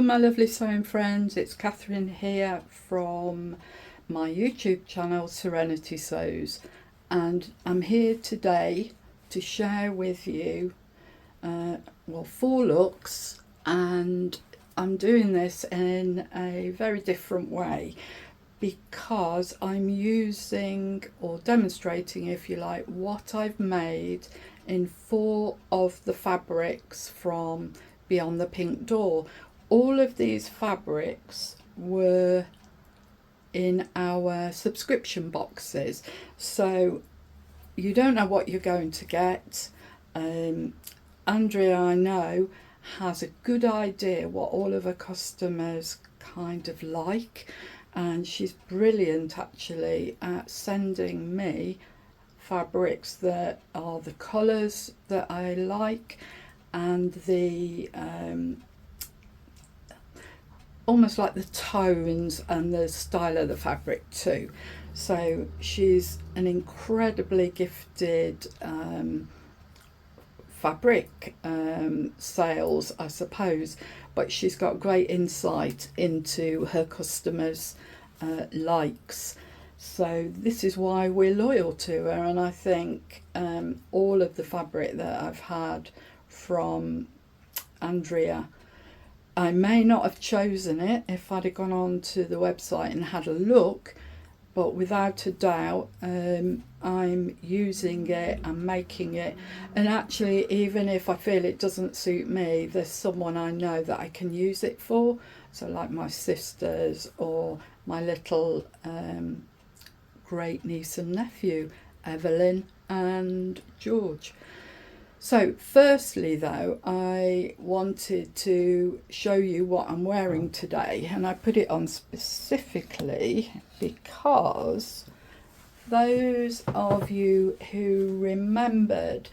my lovely sewing friends, it's Catherine here from my YouTube channel Serenity Sews, and I'm here today to share with you 4 looks, and I'm doing this in a very different way because I'm using or demonstrating, if you like, what I've made in 4 of the fabrics from Beyond the Pink Door. All of these fabrics were in our subscription boxes, so you don't know what you're going to get. Andrea, I know, has a good idea what all of her customers kind of like, and she's brilliant actually at sending me fabrics that are the colours that I like and the almost like the tones and the style of the fabric too. So she's an incredibly gifted fabric sales, I suppose, but she's got great insight into her customers' likes. So this is why we're loyal to her, and I think all of the fabric that I've had from Andrea, I may not have chosen it if I'd have gone on to the website and had a look, but without a doubt I'm using it and making it. And actually, even if I feel it doesn't suit me, there's someone I know that I can use it for, so like my sisters or my little great niece and nephew, Evelyn and George. So firstly though, I wanted to show you what I'm wearing today, and I put it on specifically because those of you who remembered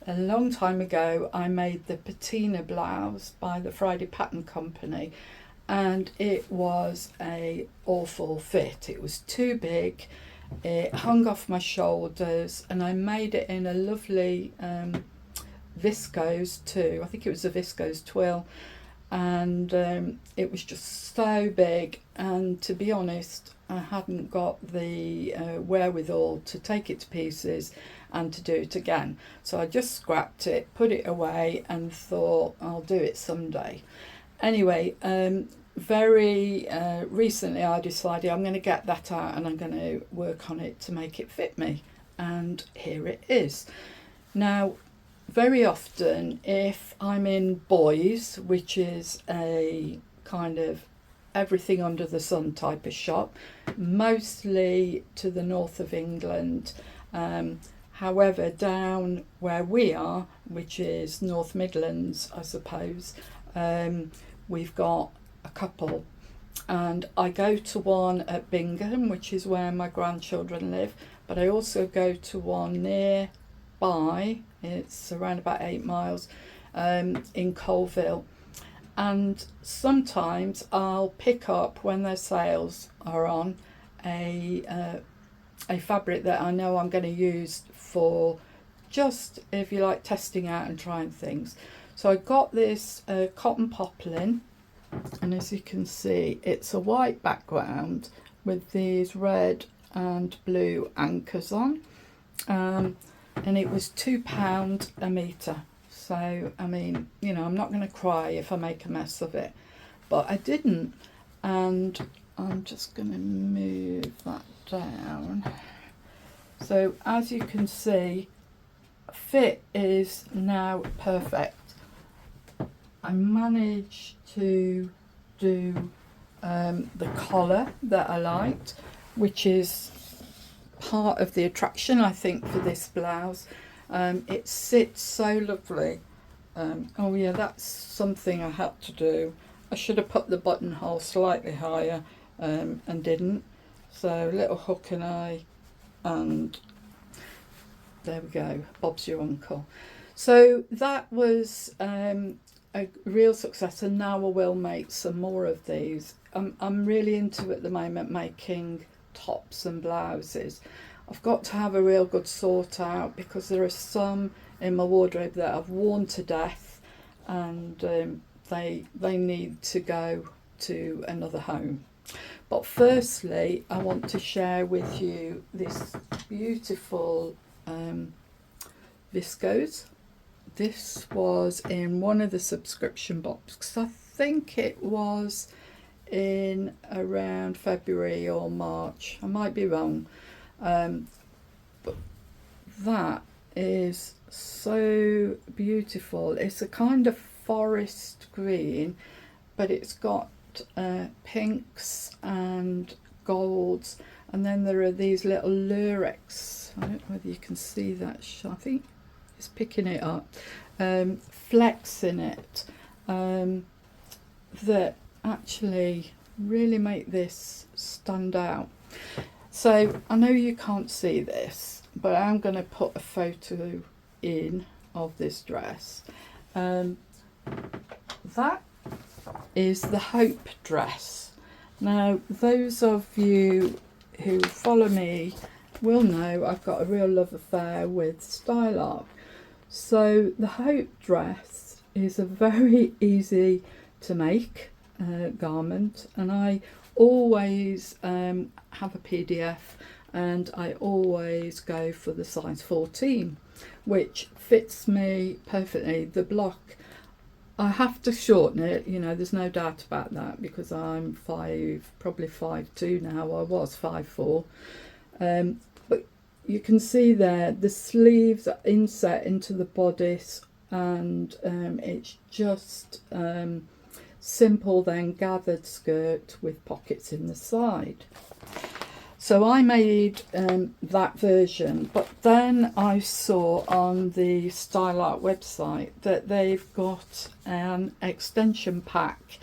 a long time ago I made the patina blouse by the Friday Pattern Company, and it was a awful fit. It was too big, it hung off my shoulders, and I made it in a lovely viscose too. I think it was a viscose twill, and it was just so big, and to be honest I hadn't got the wherewithal to take it to pieces and to do it again, so I just scrapped it, put it away, and thought I'll do it someday. Anyway, very recently I decided I'm going to get that out and I'm going to work on it to make it fit me, and here it is. Now, very often if I'm in Boys, which is a kind of everything under the sun type of shop, mostly to the north of England, however down where we are, which is North Midlands I suppose, we've got a couple, and I go to one at Bingham, which is where my grandchildren live, but I also go to one nearby, it's around about 8 miles, in Colville, and sometimes I'll pick up, when their sales are on, a fabric that I know I'm going to use for just, if you like, testing out and trying things. So I got this cotton poplin, and as you can see it's a white background with these red and blue anchors on, and it was £2 a metre. So I mean, you know, I'm not going to cry if I make a mess of it, but I didn't, and I'm just going to move that down. So as you can see, fit is now perfect. I managed to do the collar that I liked, which is part of the attraction I think for this blouse. It sits so lovely. Oh yeah, that's something I had to do. I should have put the buttonhole slightly higher and didn't. So little hook and eye, and there we go, Bob's your uncle. So that was a real success, and now I will make some more of these. I'm really into at the moment making tops and blouses. I've got to have a real good sort out because there are some in my wardrobe that I've worn to death, and they need to go to another home. But firstly, I want to share with you this beautiful viscose. This was in one of the subscription boxes. I think it was in around February or March. I might be wrong. But that is so beautiful. It's a kind of forest green, but it's got pinks and golds, and then there are these little lurex. I don't know whether you can see that. I think it's picking it up. Flecks in it that actually really make this stand out. So I know you can't see this, but I'm going to put a photo in of this dress. That is the Hope dress. Now, those of you who follow me will know I've got a real love affair with style art. So the Hope dress is a very easy to make garment, and I always have a PDF, and I always go for the size 14, which fits me perfectly. The block, I have to shorten it, you know, there's no doubt about that, because I'm probably 5'2" now. I was 5'4", but you can see there the sleeves are inset into the bodice, and it's just simple then gathered skirt with pockets in the side. So I made that version, but then I saw on the Style Art website that they've got an extension pack.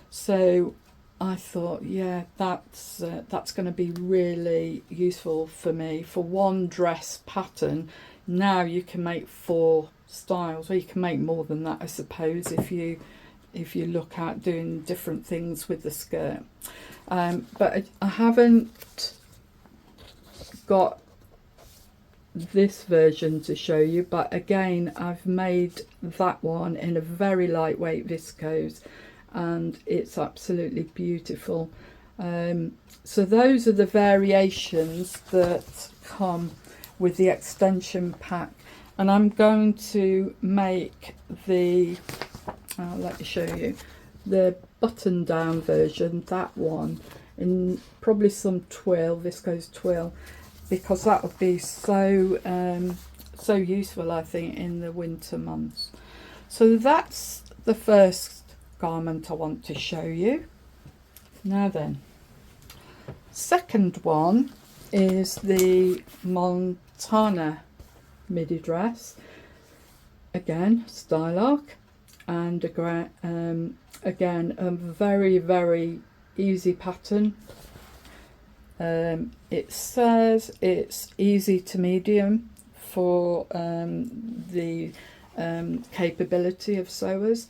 So I thought, yeah, that's going to be really useful for me. For one dress pattern, now you can make 4 styles, or you can make more than that, I suppose, if you look at doing different things with the skirt. But I haven't got this version to show you, but again, I've made that one in a very lightweight viscose, and it's absolutely beautiful. So those are the variations that come with the extension pack, and I'm going to make the I'll let me show you the button down version, that one, in probably some twill, viscose twill, because that would be so so useful, I think, in the winter months. So that's the first garment I want to show you. Now then, second one is the Montana midi dress, again style arc, and again a very, very easy pattern. It says it's easy to medium for the capability of sewers,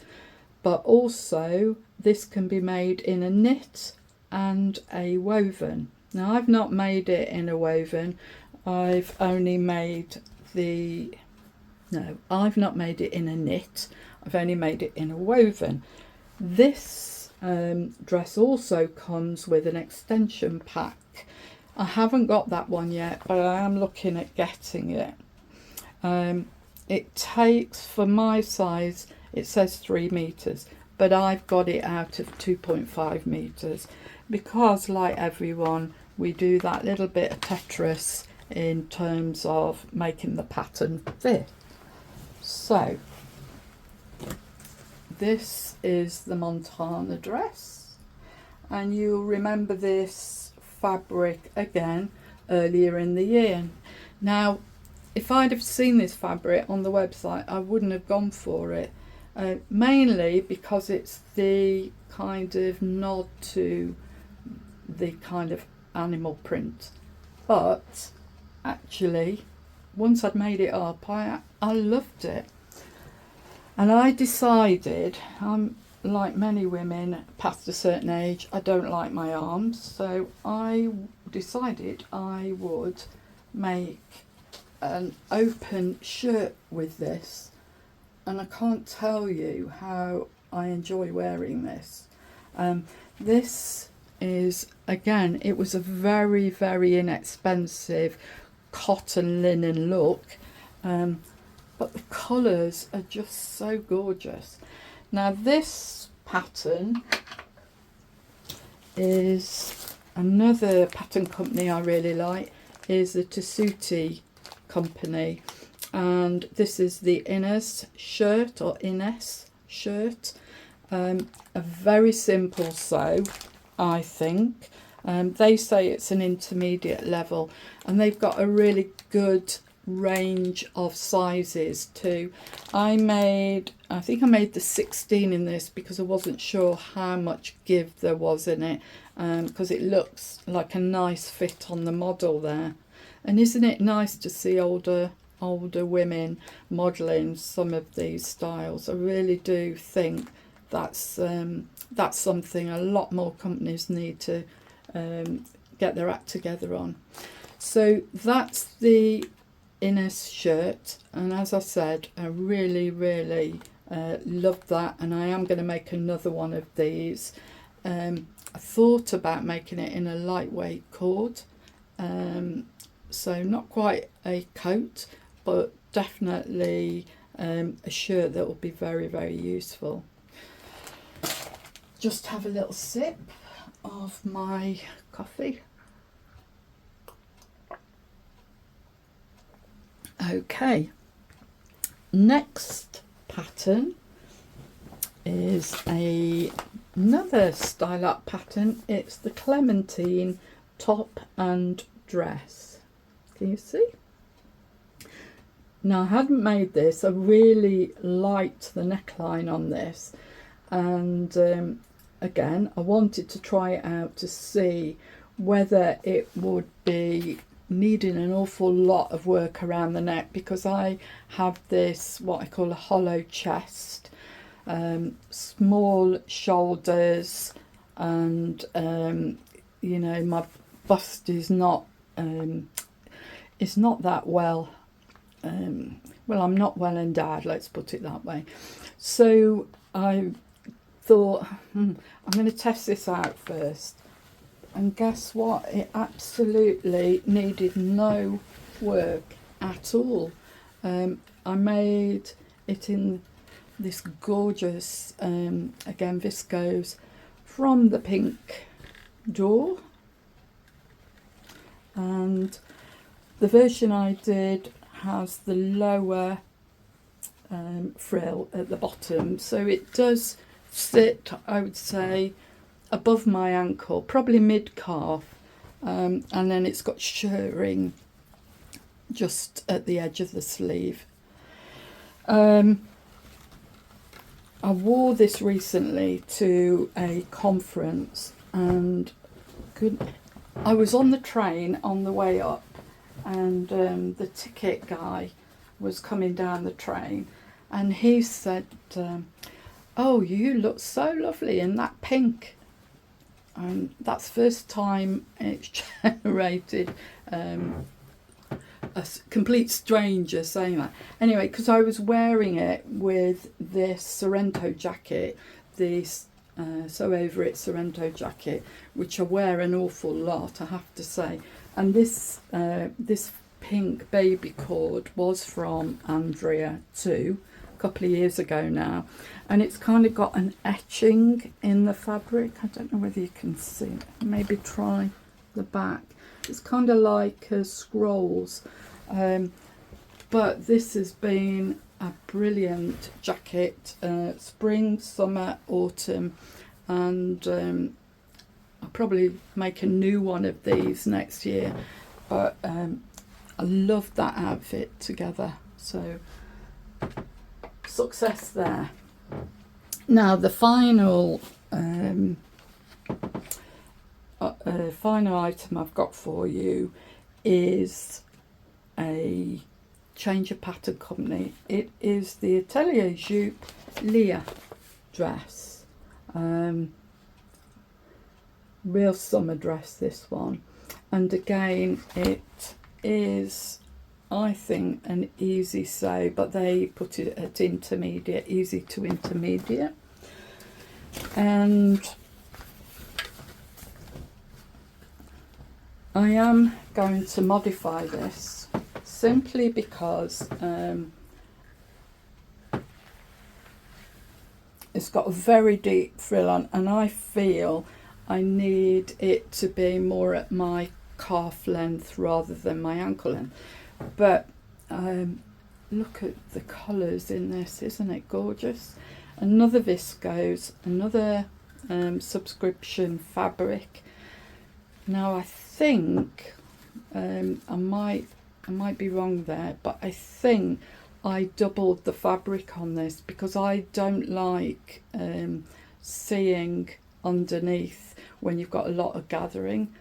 but also this can be made in a knit and a woven. Now, I've not made it in a woven, I've only made I've not made it in a knit, I've only made it in a woven. This dress also comes with an extension pack. I haven't got that one yet, but I am looking at getting it. It takes, for my size, it says 3 meters, but I've got it out of 2.5 meters, because like everyone, we do that little bit of Tetris in terms of making the pattern fit. So this is the Montana dress, and you'll remember this fabric again earlier in the year. Now, if I'd have seen this fabric on the website, I wouldn't have gone for it, mainly because it's the kind of nod to the kind of animal print. But actually, once I'd made it up, I loved it. And I decided, I'm like many women past a certain age, I don't like my arms, so I decided I would make an open shirt with this, and I can't tell you how I enjoy wearing this. This is, again, it was a very, very inexpensive cotton linen look, but the colours are just so gorgeous. Now this pattern is another pattern company I really like, is the Tessuti company, and this is the Ines shirt, or Ines shirt. A very simple sew, I think. They say it's an intermediate level, and they've got a really good range of sizes too. I think I made the 16 in this because I wasn't sure how much give there was in it, because it looks like a nice fit on the model there. And isn't it nice to see older women modelling some of these styles? I really do think that's something a lot more companies need to get their act together on. So that's the Ines shirt, and as I said, I really loved that, and I am going to make another one of these. I thought about making it in a lightweight cord, so not quite a coat, but definitely a shirt that will be very, very useful. Just have a little sip of my coffee. Okay, next pattern is another style up pattern. It's the Clementine top and dress. Can you see? Now, I hadn't made this. I really liked the neckline on this, and again, I wanted to try it out to see whether it would be needing an awful lot of work around the neck, because I have this, what I call a hollow chest, small shoulders, and you know, my bust is not that well, well, I'm not well endowed, let's put it that way. So I thought, I'm going to test this out first. And guess what? It absolutely needed no work at all. I made it in this gorgeous, again, viscose from the Pink Door. And the version I did has the lower frill at the bottom. So it does sit, I would say, above my ankle, probably mid-calf, and then it's got shirring just at the edge of the sleeve. I wore this recently to a conference, and I was on the train on the way up, and the ticket guy was coming down the train, and he said, "Oh, you look so lovely in that pink." And that's the first time it's generated a complete stranger saying that. Anyway, because I was wearing it with this Sorrento jacket, this Sew Over It Sorrento jacket, which I wear an awful lot, I have to say. And this pink baby cord was from Andrea too, a couple of years ago now, and it's kind of got an etching in the fabric. I don't know whether you can see it. Maybe try the back. It's kind of like scrolls, but this has been a brilliant jacket, spring, summer, autumn, and I'll probably make a new one of these next year, but I love that outfit together, so success there. Now the final final item I've got for you is a change of pattern company. It is the Atelier Jupe Leah dress, real summer dress, this one, and again it is, I think, an easy sew, but they put it at intermediate, easy to intermediate. And I am going to modify this simply because it's got a very deep frill on, and I feel I need it to be more at my calf length rather than my ankle length. But look at the colours in this, isn't it gorgeous? Another viscose, another subscription fabric. Now I think I might be wrong there, but I think I doubled the fabric on this because I don't like seeing underneath when you've got a lot of gathering,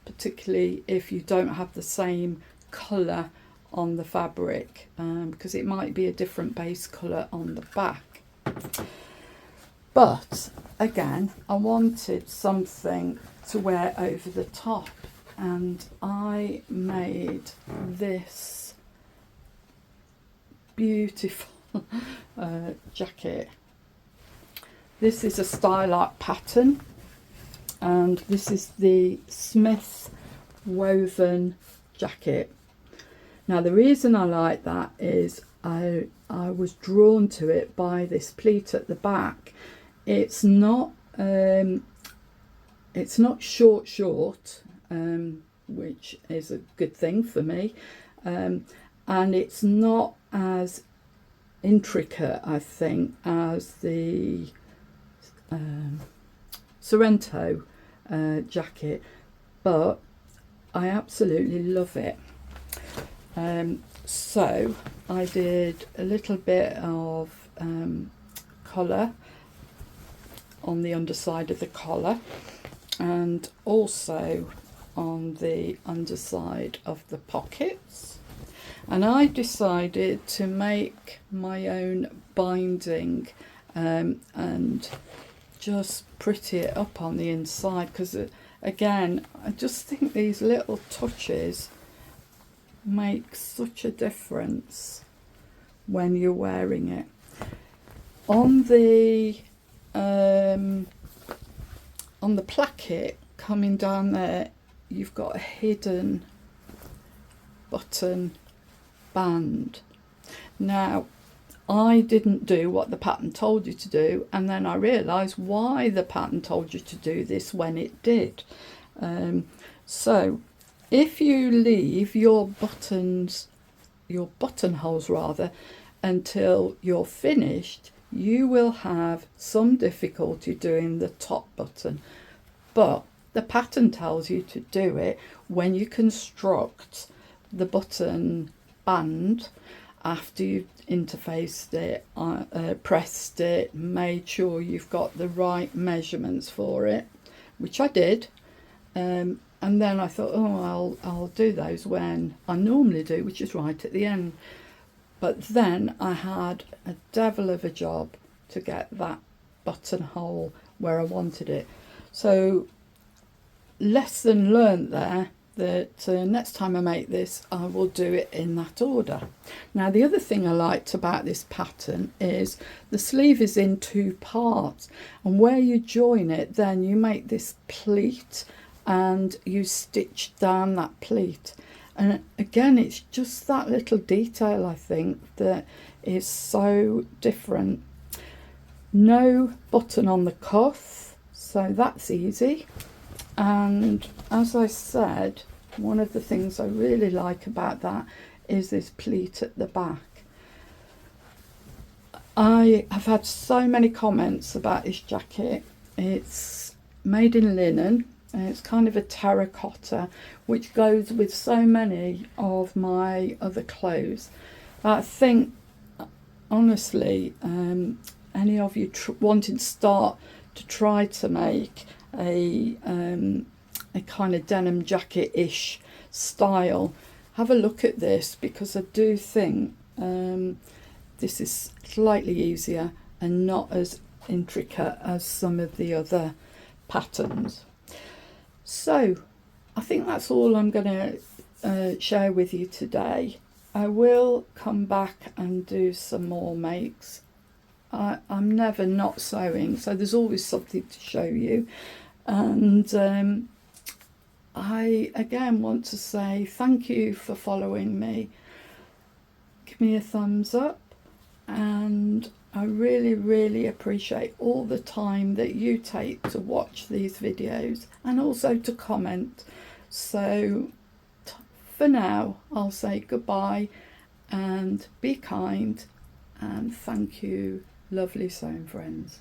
particularly if you don't have the same colour on the fabric, because it might be a different base colour on the back. But again, I wanted something to wear over the top, and I made this beautiful jacket. This is a style art pattern, and this is the Smith woven jacket. Now the reason I like that is I was drawn to it by this pleat at the back. It's not short, which is a good thing for me, and it's not as intricate, I think, as the Sorrento jacket, but I absolutely love it. So I did a little bit of collar on the underside of the collar, and also on the underside of the pockets, and I decided to make my own binding and just pretty it up on the inside, because again, I just think these little touches make such a difference when you're wearing it. On the placket coming down there, you've got a hidden button band. Now I didn't do what the pattern told you to do, and then I realised why the pattern told you to do this when it did. So if you leave your buttonholes rather until you're finished, you will have some difficulty doing the top button, but the pattern tells you to do it when you construct the button band after you've interfaced it, pressed it, made sure you've got the right measurements for it, which I did. And then I thought, oh, I'll do those when I normally do, which is right at the end. But then I had a devil of a job to get that buttonhole where I wanted it. So lesson learned there, that next time I make this, I will do it in that order. Now the other thing I liked about this pattern is the sleeve is in two parts, and where you join it, then you make this pleat and you stitch down that pleat. And again, it's just that little detail, I think, that is so different. No button on the cuff, so that's easy. And as I said, one of the things I really like about that is this pleat at the back. I have had so many comments about this jacket. It's made in linen, and it's kind of a terracotta, which goes with so many of my other clothes. I think, honestly, any of you wanting to start to try to make a kind of denim jacket-ish style, have a look at this, because I do think this is slightly easier and not as intricate as some of the other patterns. So I think that's all I'm going to share with you today. I will come back and do some more makes I'm never not sewing, so there's always something to show you. And I again want to say thank you for following me. Give me a thumbs up, and I really appreciate all the time that you take to watch these videos and also to comment. So for now, I'll say goodbye and be kind, and thank you, lovely sewing friends.